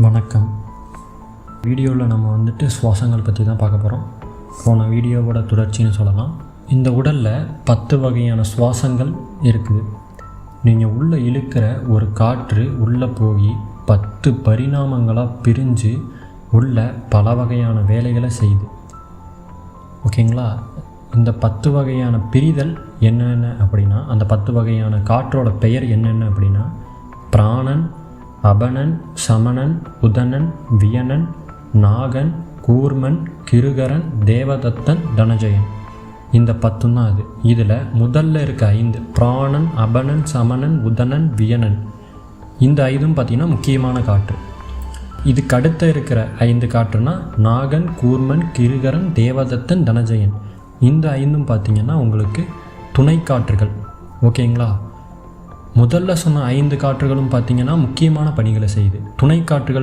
வணக்கம். வீடியோவில் நம்ம சுவாசங்கள் பற்றி தான் பார்க்க போகிறோம். போன வீடியோவோட தொடர்ச்சின்னு சொல்லலாம். இந்த உடலில் 10 வகையான சுவாசங்கள் இருக்குது. நீங்கள் உள்ளே இழுக்கிற ஒரு காற்று உள்ளே போய் 10 பரிணாமங்களாக பிரிஞ்சு உள்ள பல வகையான வேலைகளை செய்யுது. ஓகேங்களா? இந்த 10 வகையான பிரிதல் என்னென்ன அப்படின்னா, அந்த 10 வகையான காற்றோட பெயர் என்னென்ன அப்படின்னா, பிராணன், அபனன், சமணன், உதனன், வியனன், நாகன், கூர்மன், கிருகரன், தேவதத்தன், தனஜயன். இந்த 10 தான் அது. இதில் முதல்ல இருக்க 5 பிராணன், அபனன், சமணன், உதனன், வியனன், இந்த 5 பார்த்திங்கன்னா முக்கியமான காற்று. இதுக்கு அடுத்த இருக்கிற 5 காற்றுனா நாகன், கூர்மன், கிருகரன், தேவதத்தன், தனஜயன். இந்த 5 பார்த்திங்கன்னா உங்களுக்கு துணை காற்றுகள். ஓகேங்களா? முதல்ல சொன்ன 5 காற்றுகளும் பார்த்திங்கன்னா முக்கியமான பணிகளை செய்யுது. துணை காற்றுகள்